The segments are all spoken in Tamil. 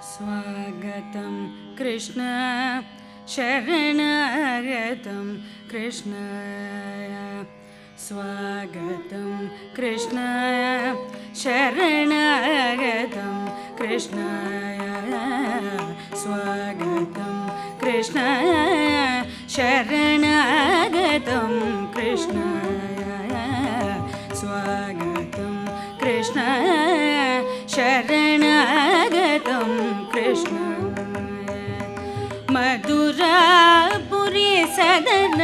स्वागतं कृष्ण शरणागतं कृष्ण स्वागतं कृष्ण शरणागतं कृष्ण स्वागतं कृष्ण शरणागतं कृष्ण स्वागतं कृष्ण शरणागतं कृष्ण मधुरापुरी सदन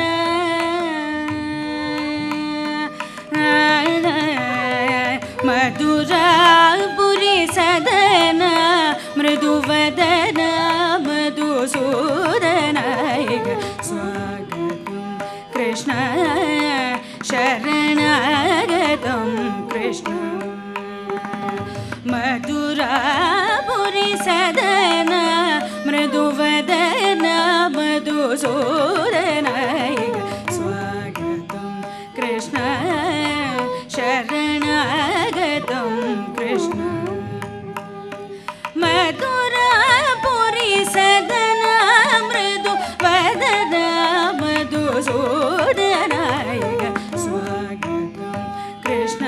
मधुरापुरी सदन मृदुवदन मधुसूदन स्वागतं कृष्ण शरणागतं कृष्ण मधुरापुरी सदन मृदुवदन मधुसूदन स्वागतं कृष्ण शरणागतं कृष्ण मधुरापुरी सदन मृदुवदन मधुसूदन स्वागतं कृष्ण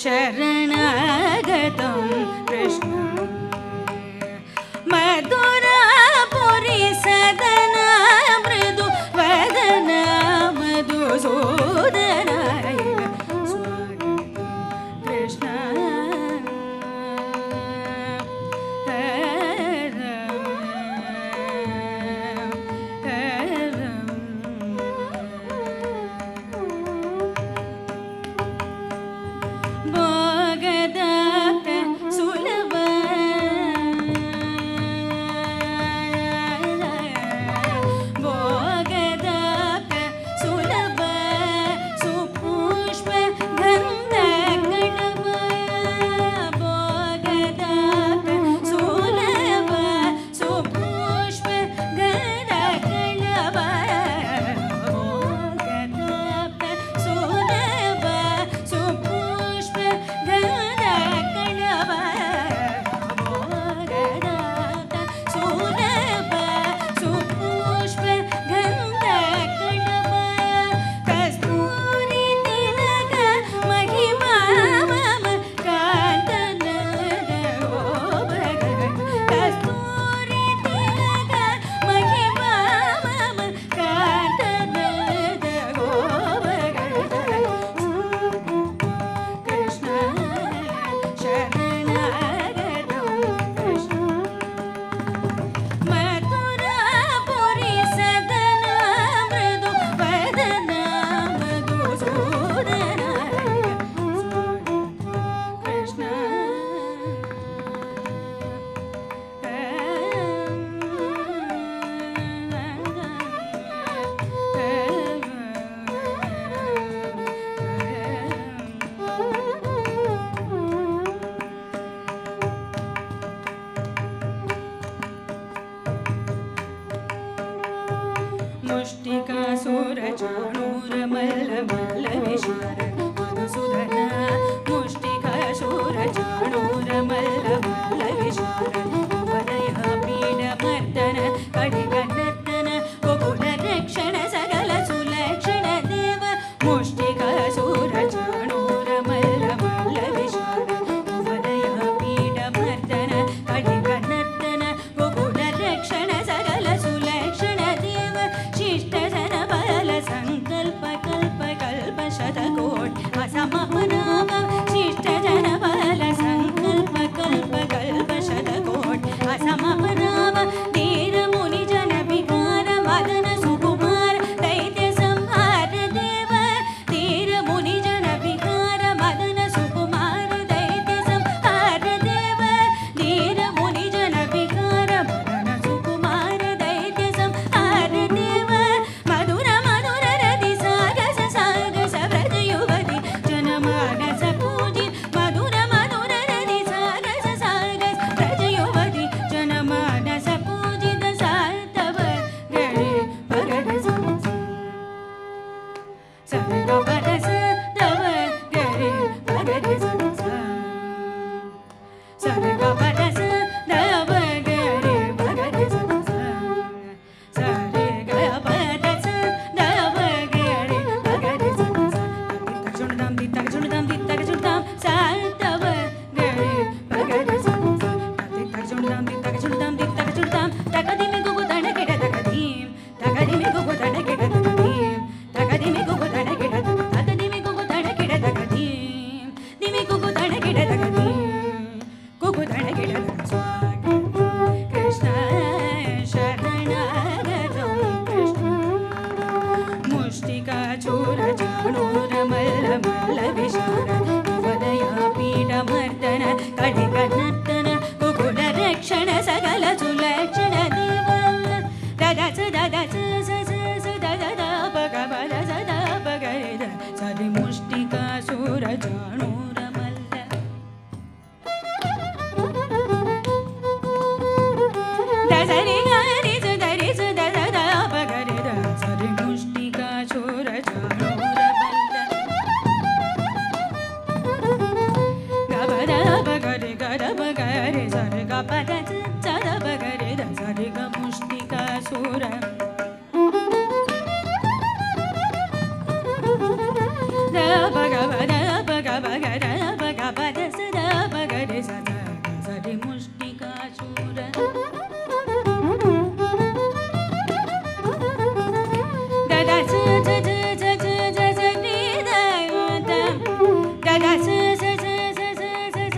शरणागतं कृष्ण मधुरापुरी सदन मृदुवदन मधुसूदन स्वागतं कृष्ण शिष्ट जन बल संकल्प कल्प कल्प शतको சகல சுலட்சண தேவன் ததச ததச சதத பகவத சத பகரித சரி முஷ்டிகா சூர ஜானூர மல்ல தசரி கரி சுதரி சுதத பகரித சரி முஷ்டிகா சூர ஜானூர மல்ல கபத பகரி கர பகரி சரி கபத சத பகரி சரி க முஷ்டிகா சூர பகவத பகவகர பகவத சத பகரி சத சரி முஷ்டிகா சூர ததச ஜஜ ஜஜ ஜஜ நிதயத ததச ஜஜ ஜஜ ஜஜ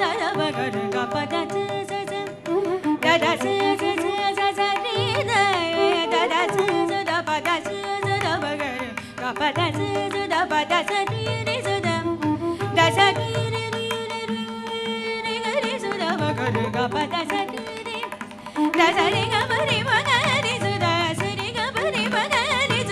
சத பகர கபத ஜஜ ததச ஜஜ ஜஜ நிதய ததச சத பதச சத பகர கபத ஜஜ பதச ரி சத தச ரி ரி ரி சத பகர கபத ச ரி தச ரி கபரி பகரி சத சரி கபரி பகரி ச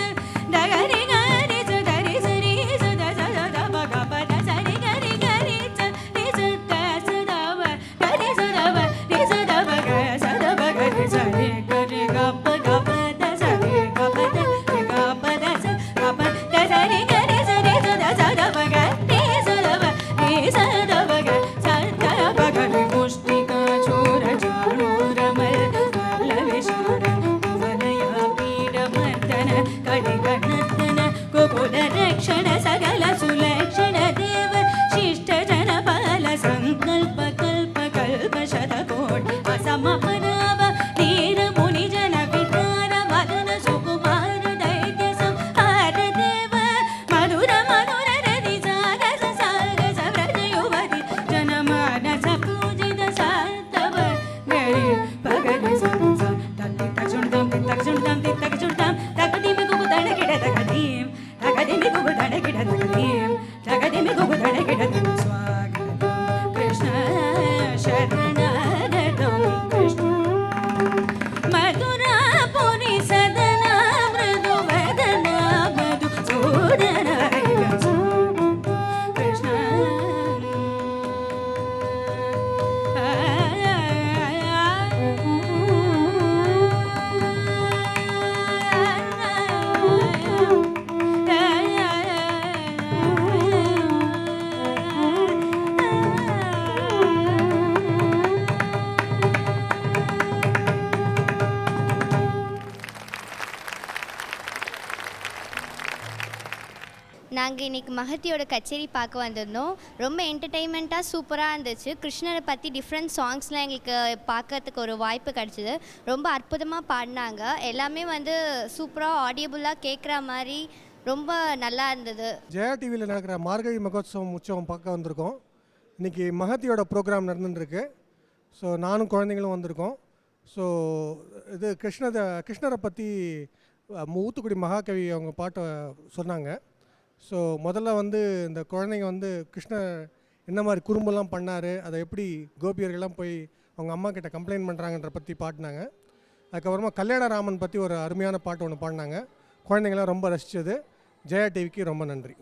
தகரி கரி ச தரி சரி சத சத பகபத சரி கரி கரி ச ரி சத சதவ கரி சதவ ரி சத பக சத பகரி சரி கரி கப கபத சரி கபத கபத ச கபத சரி கரி சரி சத சத பக ரி சதவ ரி சத பக சத பகரி முஷ்டிகா சூர ஜானூர மல்ல விஷார வலய பீட மர்தன கடிகணத்தன கோகுல ரಕ್ಷಣ ಸಕಲ ಸುಲಕ್ಷಣ ದೇವ ಶಿಷ್ಟ ಜನ ಬಾಲ ಸಂಕಲ್ಪ ಕಲ್ಪ ಕಲ್ಪ ಶತಕೋಟಿ ಅಸಮಪನಾವ ನೀರ ಮುನಿ ಜನ ವಿಕಾರ ಮದನ ಸುಕುಮಾರ ದೈತ್ಯ ಸಂಹಾರ ದೇವ ಮಧುರ ಮಧುರ ರದಿ ಸಾಗಸ ಸಾಗಸ ವ್ರತ ಯುವತಿ ಜನ ಮಾನಸ ಪೂಜಿತ ಸಾರ್ಥವ ಗರಿ ಭಗನಿ ಸಂಸ ತತ್ತಿ ತಕ್ಷುಣದಂ ತಿತ್ತಕ್ಷುಣದಂ ತಗದಿಮಿ ಗುಗುದಣ ಗಿಡದ ಗದೀಂ ತಗದಿಮಿ ಗುಗುದಣ ಗಿಡದ ಗದೀಂ ತಗದಿಮಿ ಗುಗುದಣ ಗಿಡದ ಸ್ವಾಗತಂ ಕೃಷ್ಣ ಶರಣಾಗತಂ ಕೃಷ್ಣ ಮಧುರಾಪುರಿ ಸದನ ಮೃದು ವದನ ಮಧು ಸೂದನ ಕೃಷ್ಣ நாங்கள் இன்றைக்கி மகத்தியோட கச்சேரி பார்க்க வந்திருந்தோம். ரொம்ப என்டர்டெயின்மெண்ட்டாக சூப்பராக இருந்துச்சு. கிருஷ்ணரை பற்றி டிஃப்ரெண்ட் சாங்ஸ்லாம் எங்களுக்கு பார்க்கறதுக்கு ஒரு வாய்ப்பு கிடச்சிது. ரொம்ப அற்புதமாக பாடினாங்க. எல்லாமே சூப்பராக ஆடியபுளாக கேட்குற மாதிரி ரொம்ப நல்லா இருந்தது. ஜெயா டிவியில் நடக்கிற மார்கழி மகோத்சவம் உற்சவம் பார்க்க வந்திருக்கோம். இன்றைக்கி மகத்தியோட ப்ரோக்ராம் நடந்துட்டுருக்கு. ஸோ நானும் குழந்தைங்களும் வந்திருக்கோம். ஸோ இது கிருஷ்ணரை பற்றி ஊத்துக்குடி மகாகவி அவங்க பாட்டை சொன்னாங்க. ஸோ முதல்ல இந்த குழந்தைங்க கிருஷ்ணர் என்ன மாதிரி குறும்பெல்லாம் பண்ணார், அதை எப்படி கோபியர்கள்லாம் போய் அவங்க அம்மா கிட்ட கம்ப்ளைண்ட் பண்ணுறாங்கன்ற பற்றி பாடினாங்க. அதுக்கப்புறமா கல்யாணராமன் பற்றி ஒரு அருமையான பாட்டு ஒன்று பாடினாங்க. குழந்தைங்களாம் ரொம்ப ரசித்தது. ஜெயா டிவிக்கு ரொம்ப நன்றி.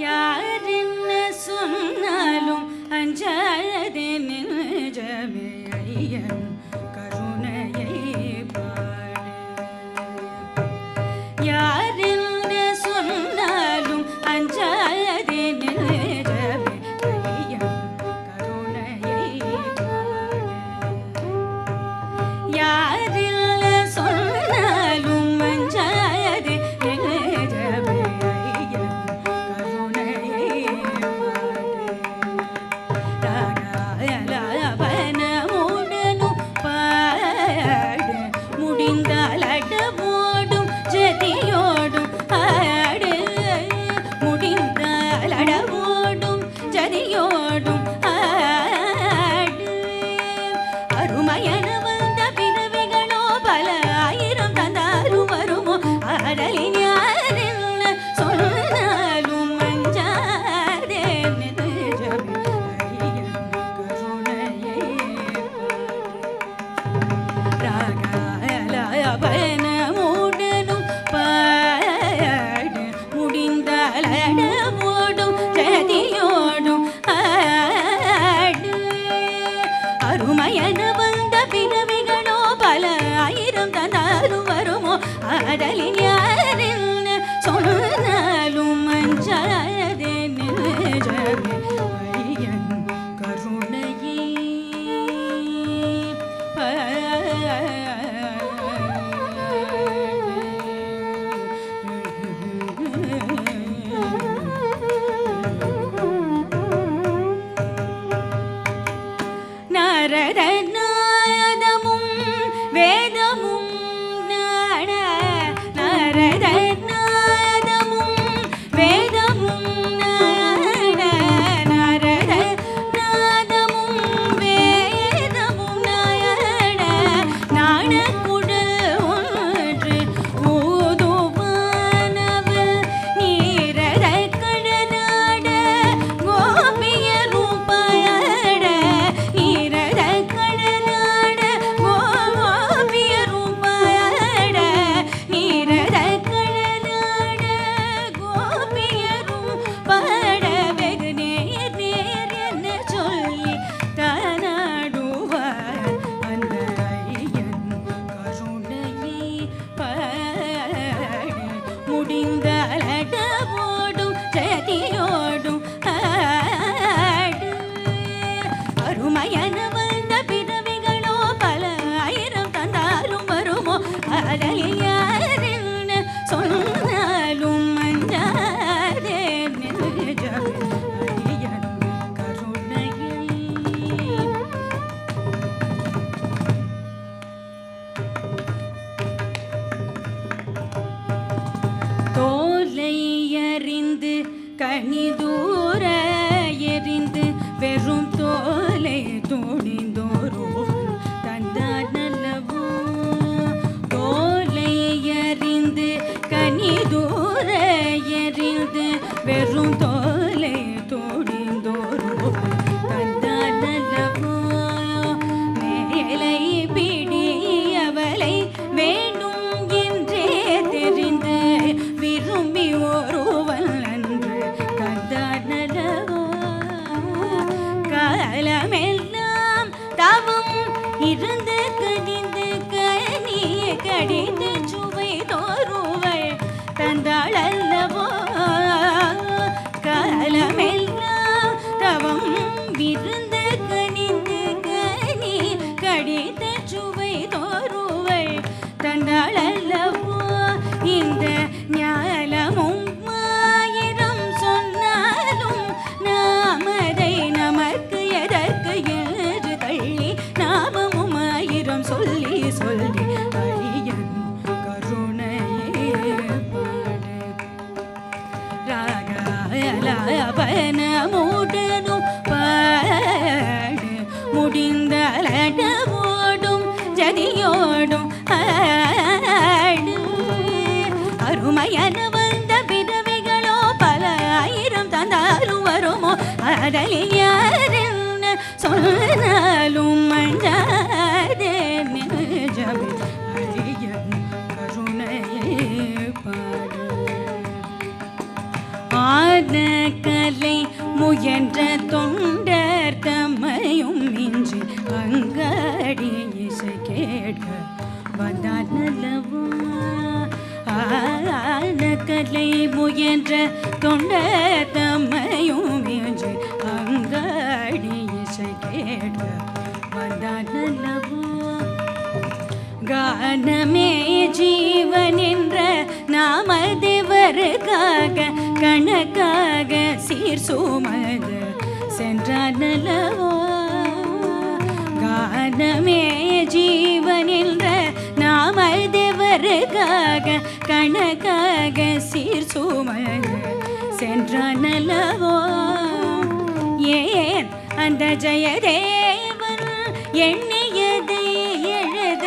யார் என்ன சொன்னாலும் அஞ்சாதே நிஜமே ஐயன் கருணையை பாடு. யார் என்ன சொன்னாலும் அஞ்சாதே நிஜமே ஐயன் கருணையை பாடு. யார் என்ன சொன்னாலும் அஞ்சாதே நிஜமே ஐயன் கருணையை பாடு. பனமுடனும் பாடு முடிந்தளடவோடும் ஜதியோடும் ஆடு அருமையன வந்த பிறவிகளோ பல ஆயிரம் தந்தாரும் வருமோ ஆடலின் யாரில் சொன்னாலும் மஞ்சாதே நிஜமே ஐயன் கருணையே நாரதநாதமும் வேதமும் நாரதநாதமும் வேதமும் நாரதநாதமும் வேதமும் நாணக்குடல் ஒன்று ஊதுவானவள் நீரத கடனாட கோபியரும் பாட நீரத கடனாட கோபியரும் பாட நீரத கடனாட கோபியரும் பாட வெகு நேர் நேர் என்ன சொல்லி தானாடுவார் அந்த ஐயன் கருணையை பாடு முடிந்தளடவோடும் ஜதியோடும் ஆடு அருமையன வந்த பிறவிகளோ பல ஆயிரம் தந்தாரும் வருமோ அதலில் யாரில் சொன்னாலும் மஞ்சாதே நிஜம் ஐயன் கருணையை தோலை எறிந்து கனிதூர எறிந்து வெறும் தோலை துணிந்தோரோ தந்தார் நல்லவோ தோலை எறிந்து கனிதூர எறிந்து வெறும் தோலை துணிந்தோரோ தந்தார் நல்லவோ மேலை பிடியவளை வேண்டும் என்றே தெரிந்து விரும்பி ஒருவன் அன்று தந்தார் நல்லவோ காலமெல்லாம் தவம் இருந்து கடிந்து கனிய கடிந்து சுவை தோறுவள் தந்தாள் அல்லவோ காலமெல்லாம் தவம் இருந்து கனிந்து கனி கடிந்து சுவை தோறுவள் தந்தாள் அல்லவோ இந்த ஞானமும் ஆயிரம் சொன்னாலும் நாம் அதை நமக்கு எதற்கு என்று தள்ளி நாமமும் ஆயிரம் சொல்லி சொல்லி ஐயன் கருணையே பாடு ராகலாபனமுடனும் பாடு முடிந்தளடவோடும் ஜதியோடும் ஆடு அருமையன வந்த பிறவிகளோ பல ஆயிரம் தந்தாரும் வருமோ அதலில் யாரில் சொன்னாலும் மஞ்சாதே நிஜமே ஐயன் கருணையே பாடு ஆன கலை முயன்ற தொண்டர் தம்மையும் மிஞ்சி அங்காடி இசை கேட்க வந்தார் நல்லவோ ஆன கலை முயன்ற தொண்டர் தம்மையும் மிஞ்சி அங்காடி இசை கேட்க வந்தார் நல்லவோ கானமே ஜீவன் என்ற நாமதேவருக்காக கணக்காக சீர் சுமது சென்றார் நல்லவோ கானமே ஜீவன் என்ற நாமதேவருக்காக கணக்காக சீர் சுமது சென்றார் நல்லவோ ஏன் அந்த ஜெயதேவன் எண்ணியதை எழுத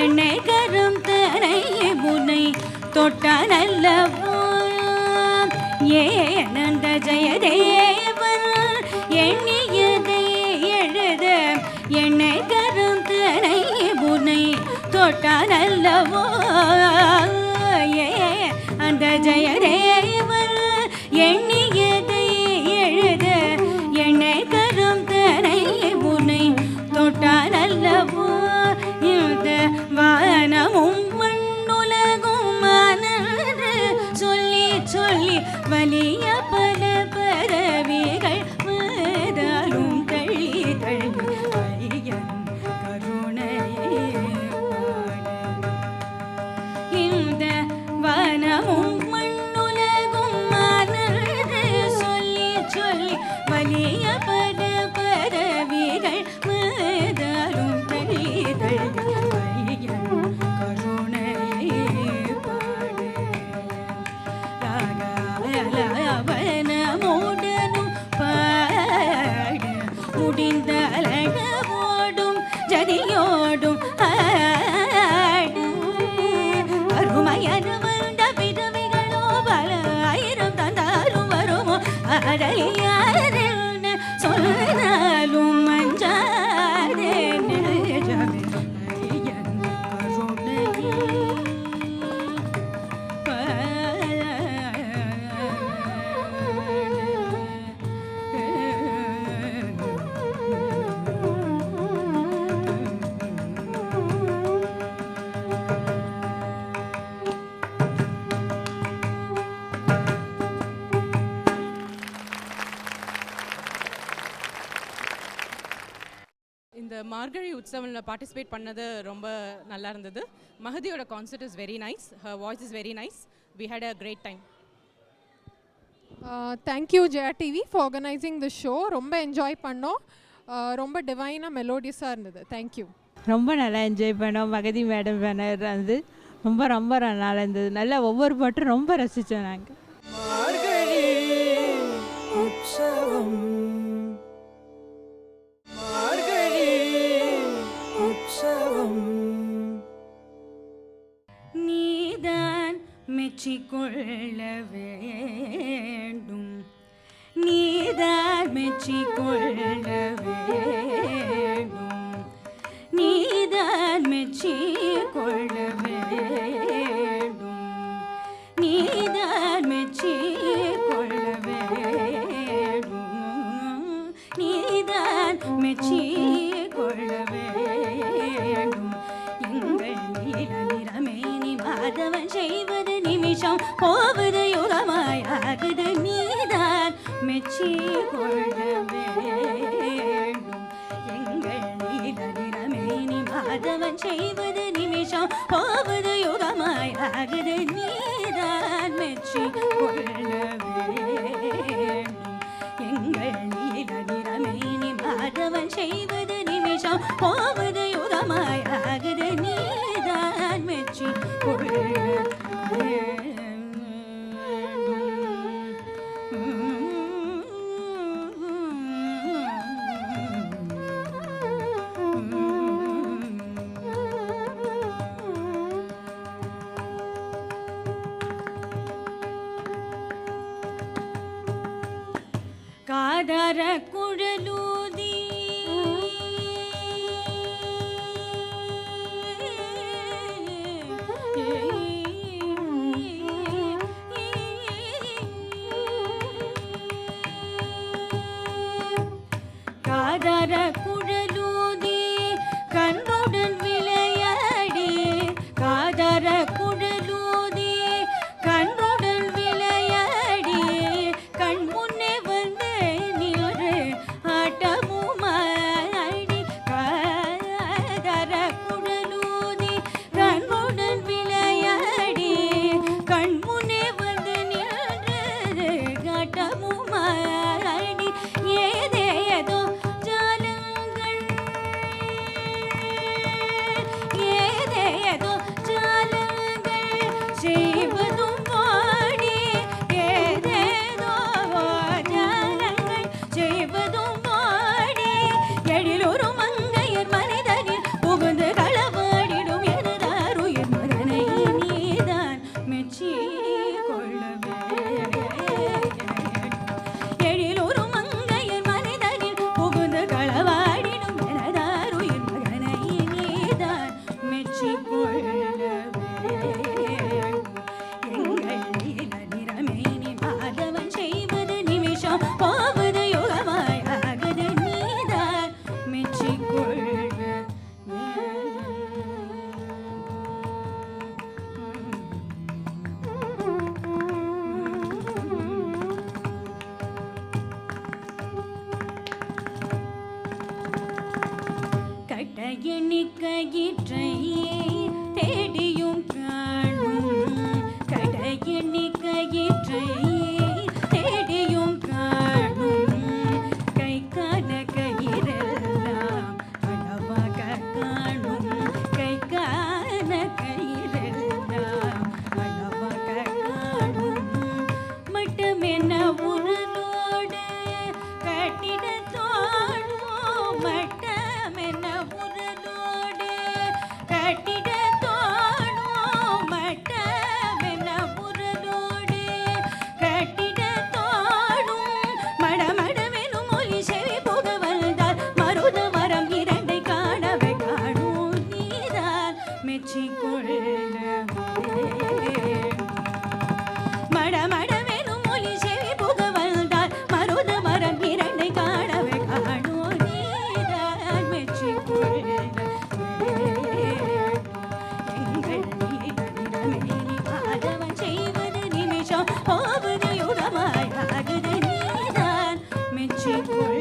என்னை கரும் தனை முனை தொட்டான் அல்லவோ ஏன் அந்த ஜெயதேவன் எண்ணியதை எழுத என்னை கரும் தனை முனை தொட்டான் தொட்டானல்லவோ அந்த ஜெயதேவன் எண்ணியதை எழுத என்னை கரும் தனை முனை தொட்டானல்லவோ இந்த வானமும் மண்ணுலகும் மனன்று சொல்லி சொல்லி வலிய பல பறவைகள் மதாலும் தள்ளி தள்ளி ஐயன் கருணையே இந்த வனமும் மண்ணுலகும் மனன்று சொல்லி சொல்லி வலிய பல பறவைகள் மதாலும் தள்ளி தள்ளி ஐயன் கருணையே பாடு ராகவனமுடனும் பாட முடிந்த அழகோடும் ஜதியோடும் அருமையன வந்த பிறவிகளோ பல ஆயிரம் தந்தாரும் வருமோ அடையாதென்ன சொன்னாலும் மஞ்சாதே நெஞ்சமே ஐயன் கருணையே இந்த மார்கழி உற்சவனில் பார்ட்டிசிபேட் பண்ணது ரொம்ப நல்லா இருந்தது. மஹதியோட concert is very nice, her voice is very nice. We had a great time. Thank you Jaya TV for organising the show. ரொம்ப என்ஜாய் பண்ணோம், ரொம்ப டிவைனாக மெலோடியஸாக இருந்தது. தேங்க்யூ. ரொம்ப நல்லா என்ஜாய் பண்ணோம். மகதி மேடம் பேனர் வந்து ரொம்ப ரொம்ப நல்லா இருந்தது. நல்லா ஒவ்வொரு பாட்டும் ரொம்ப ரசித்தோம் நாங்கள். நீதான் மெச்சிக்கொள்ள வேண்டும், நீதான் மெச்சிக்கொள்ள வேண்டும், நீதான் மெச்சிக்கொள்ள வேண்டும், நீதான் மெச்சிக்கொள்ள வேண்டும், நீதான் மெச்சிக்கொள்ள வேண்டும். எங்கள் நீல நிறமேனி மாதவன் செய்வது நிமிஷம் போவது யுகமாய் ஆகுது, நீதான் மெச்சிக்கொள்ள வேண்டும். எங்கள் நீல நிறமேனி மாதவன் செய்வது நிமிஷம் போவது யுகமாய் ஆகுது, நீதான் மெச்சிக்கொள்ள வேண்டும். எங்கள் நீல நிறமேனி மாதவன் செய்வது நிமிஷம் போவது யுகமாய் ஆகுது, நீதான் மெச்சிக்கொள்ள வேண்டும். காதர குழலூதி காதர குழலூதி கண்ணுடன் விளையாடி, காதர குழலூதி கண்ணுடன் விளையாடி, கண் முன்னே வந்து நின்று ஆட்டமுமாடி, காதர குழலூதி கண்ணுடன் விளையாடி, கண் முன்னே வந்து நின்று ஆட்டமுமாடி, ஏதேதோ ஜாலம் எண்ணி கயிற்றை தேடியும் காணும் கடை எண்ணி கயிற்றை தேடியும் காணும் கை காண கயிறெல்லாம் அளவாக காணும் கை காண கயிறெல்லாம் அளவாக காணும் மட்டுமென்ன உரலோடு கட்டிட தோணும் மட்டமென்ன உரலோடு கட்டிட தோணும் மட்டமென்ன உரலோடு கட்டிட தோணும் மடமடமெனும் ஒலி செவி புக வந்தால் மருத மரம் இரண்டை காணவே காணும் நீதான் மெச்சிக்கொள்ள மடமடமெனும் ஒலி செவி புக வந்தால் மருத மரம் இரண்டை காணவே காணும் நீதான் மெச்சிக்கொள்ள எங்கள் நீதனிடமேனி பாதவன் செய்வது நிமிஷம் போவது யுகமாய் ஆகுது நீதான் மெச்சிக்கொள்ள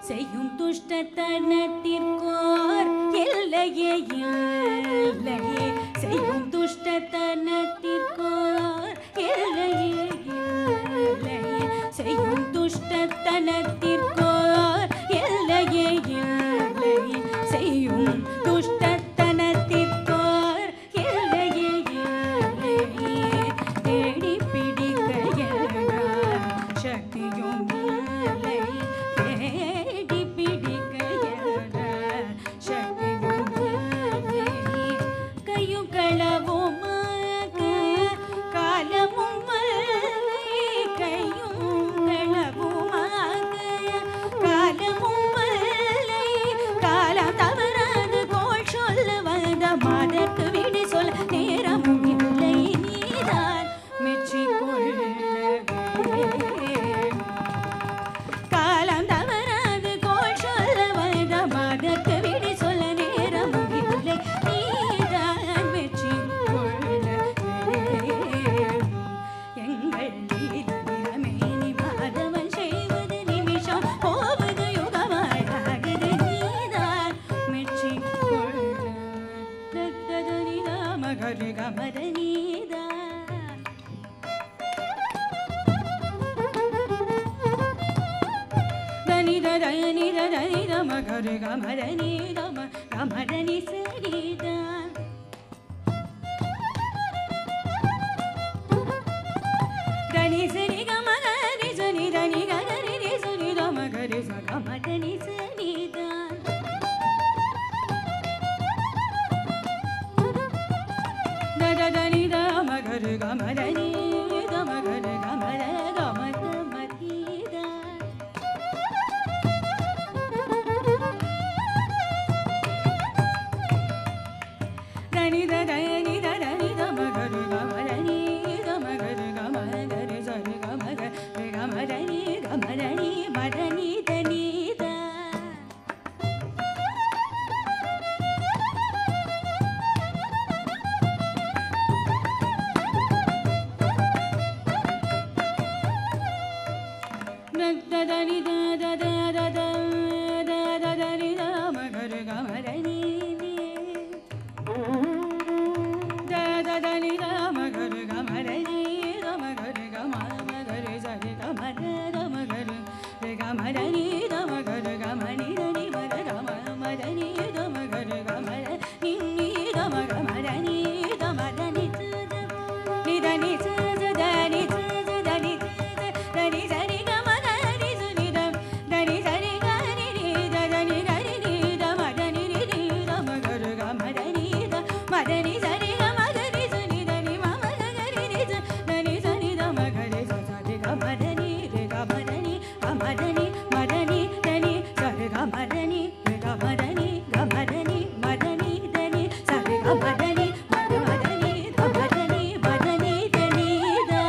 செய்யும் துஷ்டத்தனத்திற்கோர் எல்லையே இல்லையே செய்யும் துஷ்டத்தனத்திற்கோர் எல்லையே இல்லையே செய்யும் துஷ்டத்தனத்திற்கோர் எல்லையே இல்லையே செய்யும் துஷ்டத்தனத்திற்கோர் எல்லையே இல்லையே தேடி பிடிக்க எல்லாம் சக்தியும் இல்லை தேடி பிடிக்க எல்லாம் சக்தியும் இல்லை கையும் களவுமாக காலமும் இல்லை கையும் களவுமாக காலமும் இல்லை காலம் தவறாது கோள் சொல்ல வந்த மாதற்கு விடி சொல்ல நேரமும் இல்லை நீதான் மெச்சிக்கொள்ளவே காலம் தவறாது கோள் சொல்ல வந்த மாதற்கு விடி சொல்ல நேரமும் இல்லை நீதான் மெச்சிக்கொள்ளவே எங்கள் நீதிரமேனி மாதவன் செய்வது நிமிஷம் போவது யுகமாய் ஆகுது நீதான் மெச்சிக்கொள்ள தத்ததனிதா மகரு கமத நீதான் தனித தனித தனித மகரு கமத நீதம கமத நிசரிதான் தனி சரி கமத நிசனி தனி கதரி நிசனி தம கரி ச கமத நிசனிதான் தத தனி தம கரு கமத நீ தம கரு கமத கமத மதீதான் தனி தனி தனி தம கரு கமத நீ தம கரு கமத கரு சரி கமத கமத நீ கமத நீ மதனி தனிதா ததனி தத தத ததனி தம கரு கமத நீ ததனி தம கரு கமத நீ தம கரு கமத கரு சரி கமத தம கரு கமத நீ தம கரு கமனி தனி மத கம மதனி தம கரு கமத நீ தம கமத நீ தம தனி நிதனி தனி தனி தனி சரி கமத நீ சுனிதம் தனி சரி கனி நீ தனி கனி நீ தம தனி நீ தம கரு கமத நீ மதனி சரி கமத நீ சுனிதனி மம கரி நீ தனி சனி தம கரி சரி கமதனி ரே கமதனி கமதனி மதனி தனி சரி கமதனி ரே கமதனி கமதனி மதனி தனி சரி கமதனி மதனி கமதனி மதனி தனிதா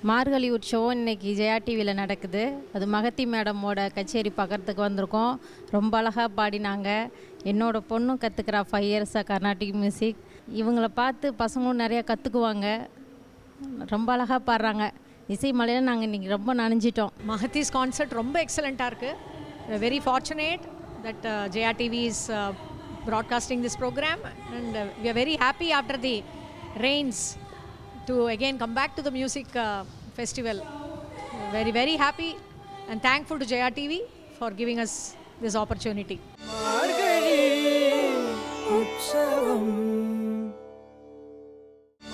மார்கழி உற்சவம் இன்றைக்கி ஜெயா டிவியில் நடக்குது. அது மகதி மேடமோட கச்சேரி பார்க்குறதுக்கு வந்திருக்கோம். ரொம்ப அழகாக பாடினாங்க. என்னோடய பொண்ணும் கற்றுக்கிறா 5 இயர்ஸாக கர்நாடிக் மியூசிக். இவங்கள பார்த்து பசங்களும் நிறையா கற்றுக்குவாங்க. ரொம்ப அழகாக பாடுறாங்க. இசை மலையில் நாங்கள் இன்றைக்கி ரொம்ப நனைஞ்சிட்டோம். மகத்திஸ் கான்சர்ட் ரொம்ப எக்ஸலண்ட்டாக இருக்குது. Very fortunate that Jaya TV is broadcasting this program, and we are very happy after the rains to again come back to the music festival. Very, very happy and thankful to Jaya TV for giving us this opportunity. Margazhi Utsavam,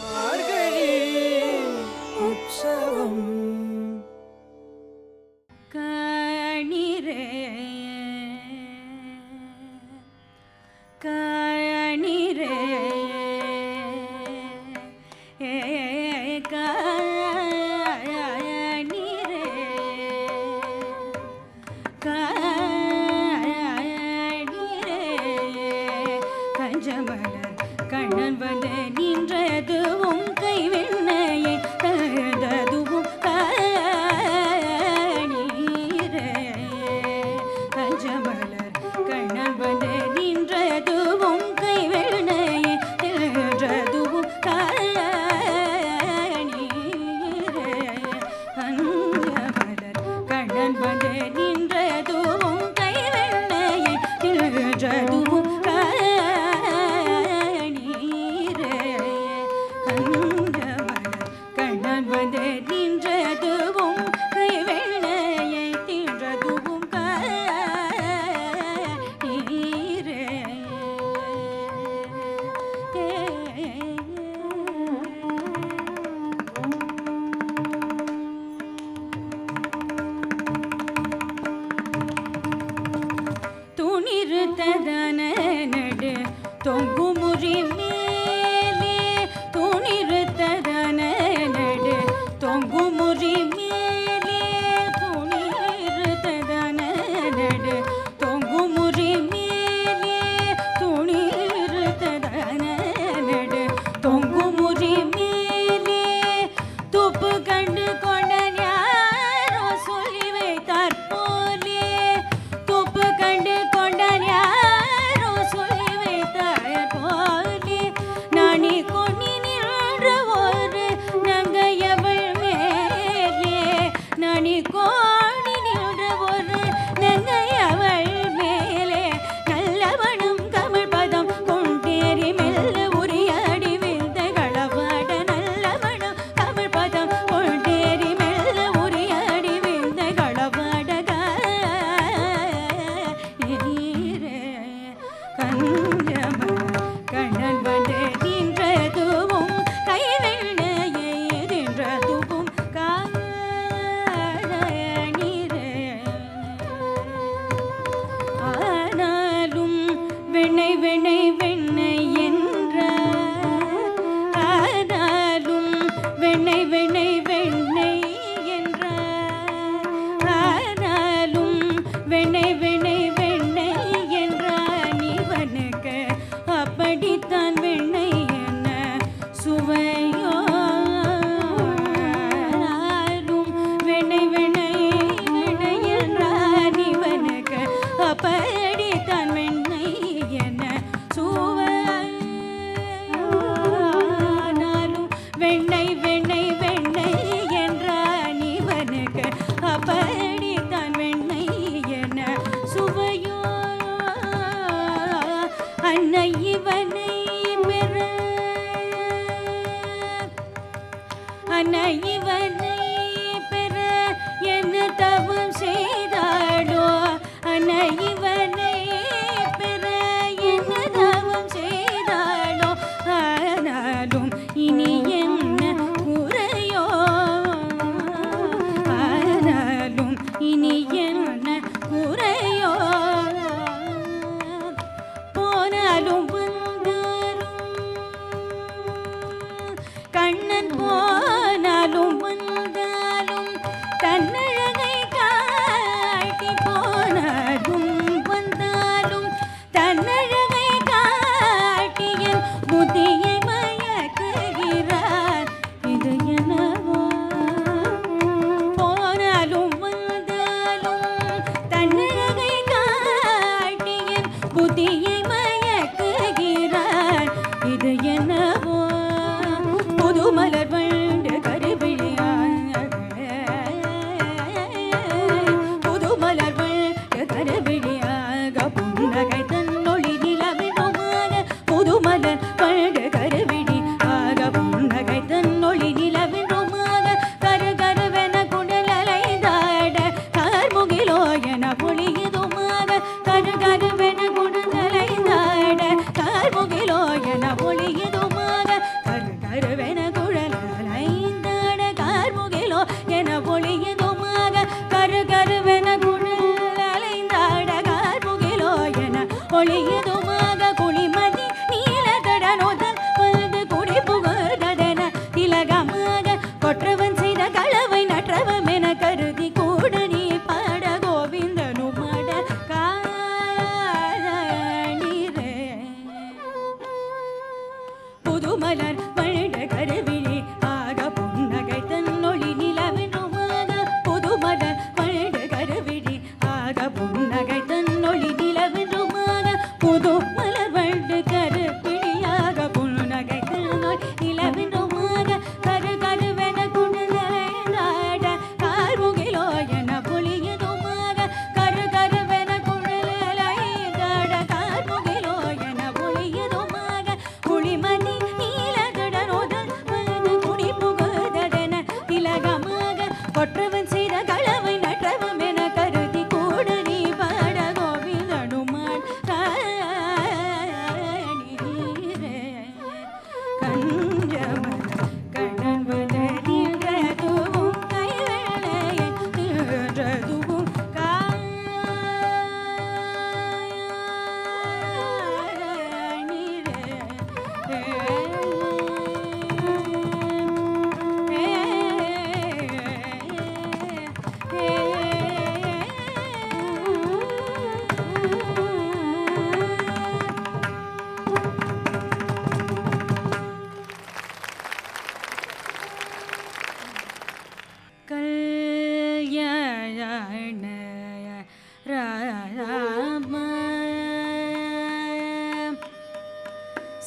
Margazhi Utsavam, Kanire Kanire Kannan வந்து நின்றதுவும் கைவெண்ணையை தழுததுவும் நீரே கஞ்சமலர் கண்ணன் வந்து நின்றதுவும் கைவெண்ணையை தழுததுவும் நீரே கஞ்சமலர் கண்ணன் வந்து நின்றதுவும் கைவெண்ணையை தழுததுவும் துணிருத்ததன நடு தொங்குமுறி மேலே துணிருத்ததன நடு தொங்குமுறி மேலே துணிருத்ததன நடு தொங்குமுறி மேலே துணிருத்ததன நடு தொங்குமுறி மேலே துப்பு கண்டு கொண்ட யாரோ சொல்லி வைத்தார் போலே துப்பு கண்டு கொண்ட யாரோ சொல்லி வைத்தார் போலே நானி கொன்னி நின்ற ஒரு நங்கையவள் மேலே நானி கோணி நின்ற ஒரு நங்கையவள் மேலே நல்லவனும் கமிழ் பதம் கொண்டேறி மெல்ல உரியாடி விந்த களவாட நல்லவனும் கமிழ் பதம் கொண்டேறி மெல்ல உரியாடி விந்த களவாட நீரே கண்ணன் வந்து நின்றதுவும் கைவெண்ணையை நின்றதுவும் நீரே ஆனாலும் வெண்ணை வெண்ணை வெண்ணை என்ற ஆனாலும் வெண்ணை வெண்ணை வெண்ணை என்ற ஆனாலும் வெண்ணை வெண்ணை வெண்ணை என்றான் இவனுக்கு அப்படித்தான் வெண்ணை என்ன சுவையோ ஆனாலும் வெண்ணை வெண்ணை வெண்ணை என்றான் இவனுக்கு அப்படித்தான் வெண்ணை என்ன சுவையானாலும் வெண்ணை வெண்ணை வெண்ணை என்றான் இவனுக்கு அப்படித்தான் வெண்ணை என்ன சுவையோ அன்னை இவனை பெற அன்னை இவனை பெற என்ன தவம் செய்தாளோ அன்னை இவனை பெற என்ன தவம் செய்தாளோ ஆனாலும் இனி என்ன குறையோ ஆனாலும் இனி என்ன குறையோ போனாலும் வந்தாலும் கண்ணன் போனாலும் வந்தாலும் தன்னழகை காட்டி போனாலும் வந்தாலும் தன்னழகை காட்டிய புதியை மயக்குகிறார் இது என்னவோ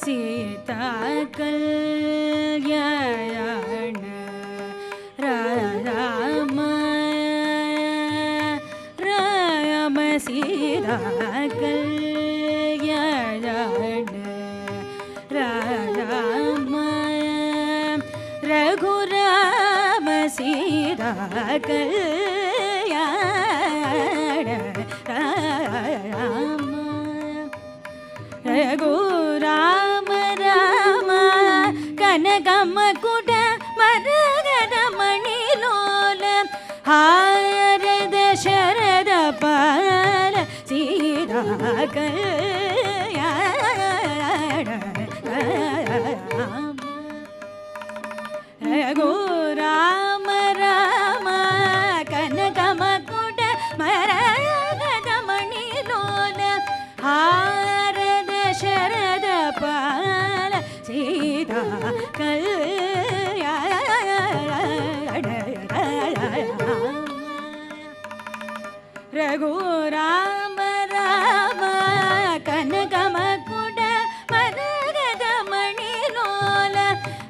सीता कल्याण राम राम सीता कल्याण राम रघुराम सीता कल्याण राम रघुराम राम कनकमकुट मरगदमणिलोल हारद शरद पाल सीता कल्याण राम रघुराम राम कनकमकुट मरगदमणिलोल हारद शरद पाल सीता कल्याण रघुराम राम कनकमकुट मरगदमणिलोल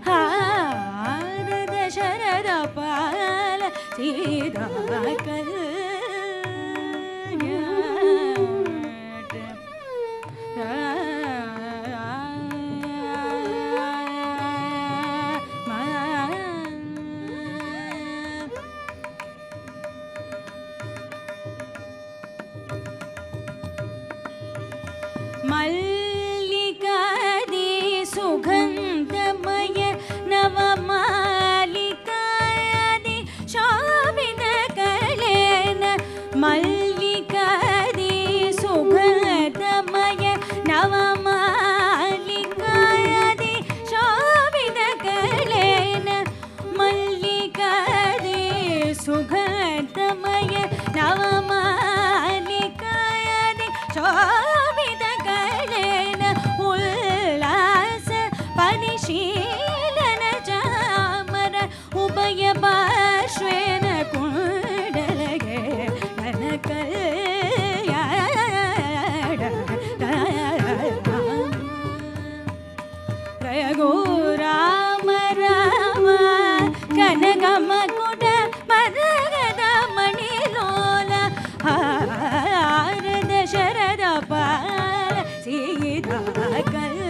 हारद शरद पाल सीता मल्लिकादि सुगन्धमय नवमालिकादि शोभितकलेन मल्लिकादि सुगन्धमय नवमालिकादि शोभितकलेन मल्लिकादि सुगन्धमय नवमालिकादि शोभितकलेन उल्लास परिशीलन चामर उभय पार्श्वेन कुण्डलगे कनकल्याण रघुराम राम कनकमकुट मरगदमणिलोल हारद शरद पाल सीता कल्याण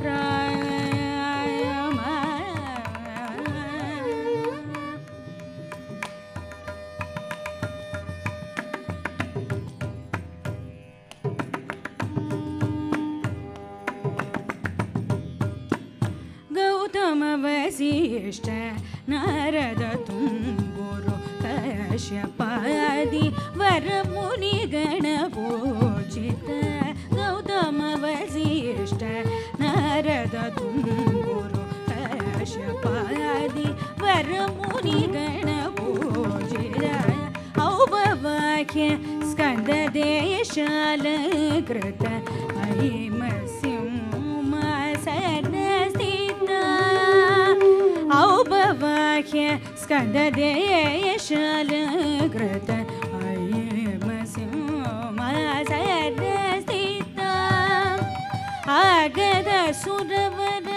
राम गौतम वसिष्ठ नारद तुम्बुरु कश्यपादि वरमुनि गणपूजित गौतम वसिष्ठ नारद तुम्बुरु कश्यपादि वरमुनि गणपूजित औपवाक्य स्कन्ददेशालकृत औपवाक्य स्कन्ददेशालकृत अयमसिंहमासनस्थिता आगद सुरवर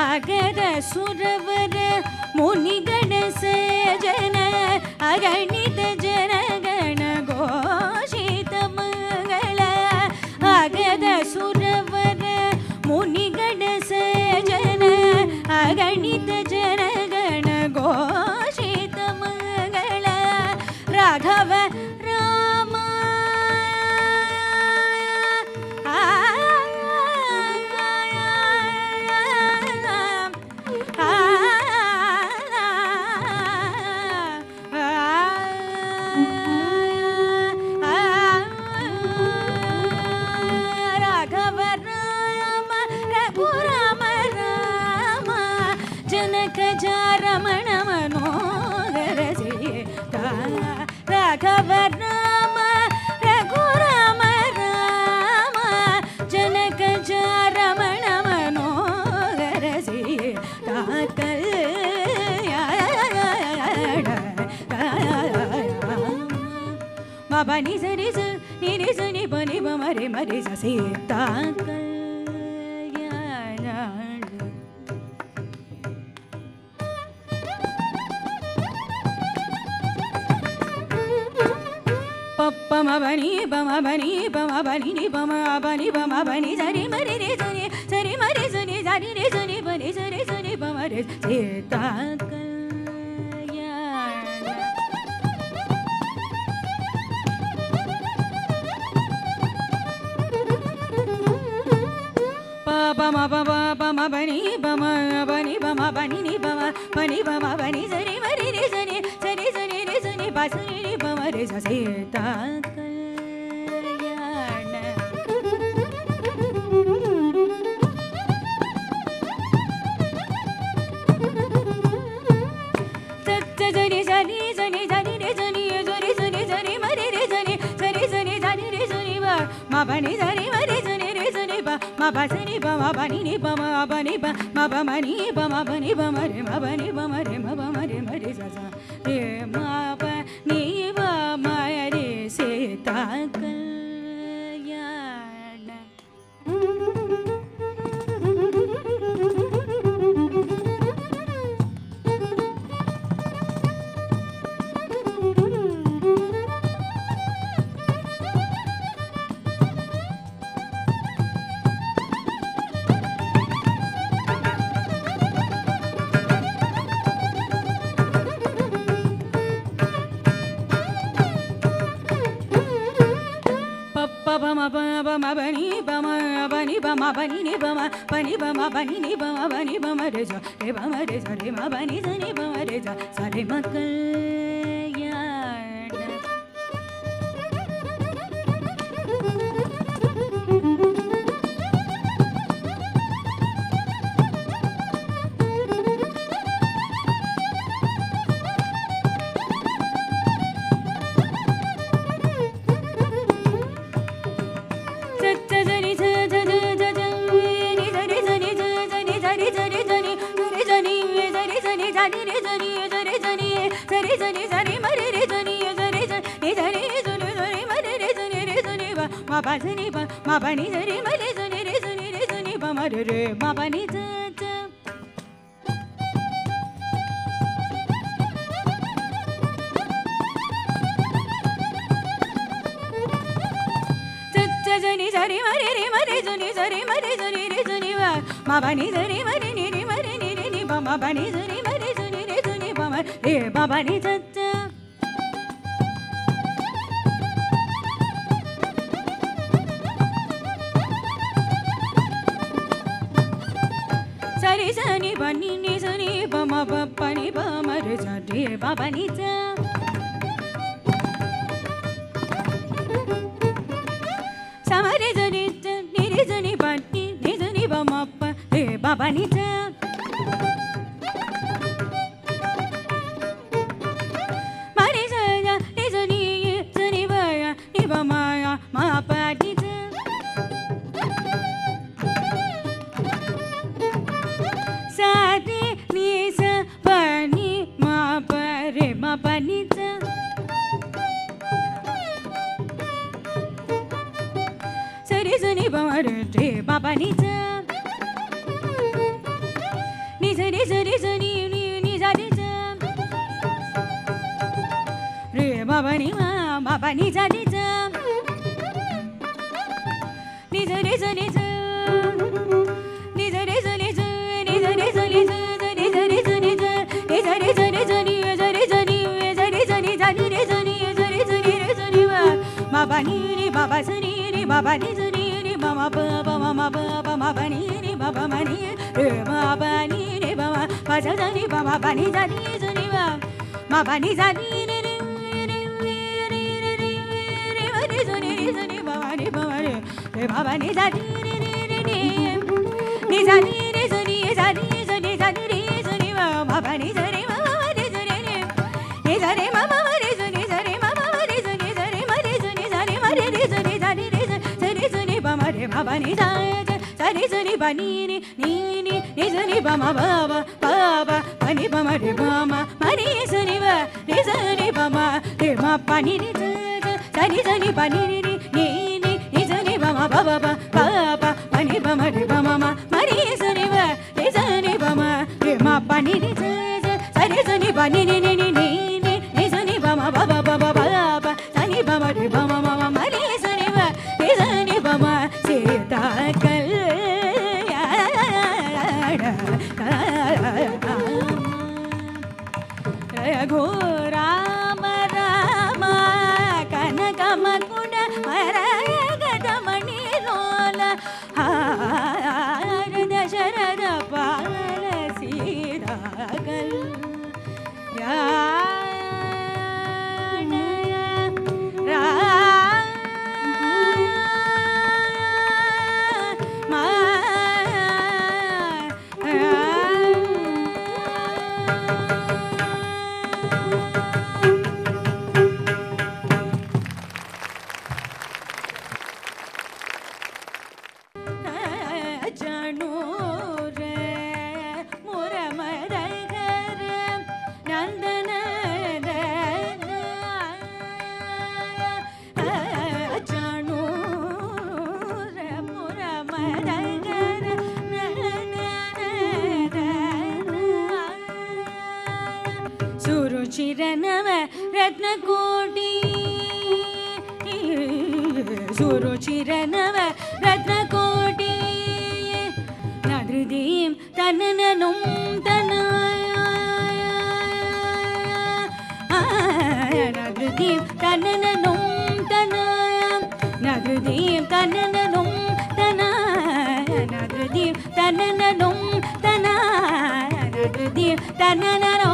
आगद सुरवर मुनिगण सजन अगणित जनगण घोषित मंगल आगद सुरवर मुनिगण सजन अगणित जनगण घोषित मंगल ராகவ ராமா ராகவ ராம ரகுராம ராம ஜனக ஜாரமண மனோகர சீதா ராகவ ராம ரகுராம ராம ஜனக ஜாரமண மனோகர சீதா பனி சரி நிரி சனி பனி பமரி மரி சீதா பமபனி பமபனி பமபனி நி பமபனி பமபனி சரி மரி ரே சனி சரி மரி சனி சரி ரே சனி பனி சரி சனி பமரி சீதா பம பம பம பனி பம பனி பம பனி நி பம பனி பம பனி சரி மரி ரே சனி சரி சனி ரே சனி பசனி நி பம ரே சீதா கல்யாண சரி சனி சனி சனி ரே சனி சரி சனி சனி மரி ரே சனி சரி சனி சனி ரே சனி ம பனி சரி மரி சனி ரே சனி ma ba sani ba ma ba ni ni ba ma ba ni ba ma ba ma ni ba ma ba ni ba ma re ma ba ni ba ma re ma ba ma re ma re sa sa re ma ba ni ba ma re se ta kalyana bama bama bani bama bani bama bani ni bama bani bama bani ni bama bani bama re sa re bama re sa re ma bani sa ni bama re sa sa re ma kalyana ma ba sani ba ma ba ni sani ma re sani re sani re sani ba ma re re ma ba ni sa sa sa sani sari ma re sani sari ma re sani re sani ba ma ba ni sani ma re ni ma re ni re ni ba ma ba ni sani ma re sani re sani ba ma re ma ba ni sa sa sari sani bani ni sani ba ma ba pani ba ma re sa re ba ba ni sa sama re sani ni re sani bani ni sani ba ma pa re ba ba ni sa ma re sa ya re sani sani ba ya ni ba ma ya ma pa ni sa sa re ni sa ba ni ma pa re ma pa ni sa sa re sa ni ba ma re re ma pa ni sa ni sa re sa ni ni sa re sa re ma pa ni ma pa ni sa ni sa ni sa re sa ni sa ni sa re sa ni sa ni sa re sa ni sa ni sa re sa ni sa ni sa re sa ni sa ni sa re sa ni sa ni sa ni sa ni re sa ni sa ba ni ni ba ba sa ni ni ba ba ni sa ni ni ba ma ba ma ba ni ni ba ba ma ni re ma ba ni ni ba ma ba sa sa ni ba ma ba ni sa ni ba ma ba ni sa ni ni ni ni ni ba ni sa ni ba ma ni ba ma ni re ma ba ni sa ni ni ni ni ni sa ni ni sa ni sa ni sa ni sa ni re sa ni ba ma ba ni sa ni ma ba ni sa ni ni sa ni ma ma ni sa ni sa ni ma ma ni sa ni sa ni ma ni sa ni sa ni ma ni sa ni sa ni re sa ni sa ni ba ma re ma ba ni sa ni sa ni ba ni ni ni ni sa ni ba ma ba ba ba ni ba ma re ba ma ni sa ni ba ni sa ni ba ma re ma pa ni ni sa ni ba ni ni ni sa ni ba ma ba ba ni ba ma re ba ma ni sa ni ba ni sa ni ba ma re ma pa ni ni sa ni ba ni ni ni sa ni ba ma ba sa ni ba ma re ba ma ni sa ni ba ma Sita Raghu Rama Rama கனகமகுண Maragathamani லோல Dasaratha பால சீதாகல் சுருச்சிரநவ ரத்னகோடி சுருச்சிரநவ ரத்னகோடி நதிருதீம் தன்னனும் நதிருதீம் தன்னனும் நதிருதீம் தன்னனும் நதிருதீம் தன்னனும் நதிருதீம் தன்னனோ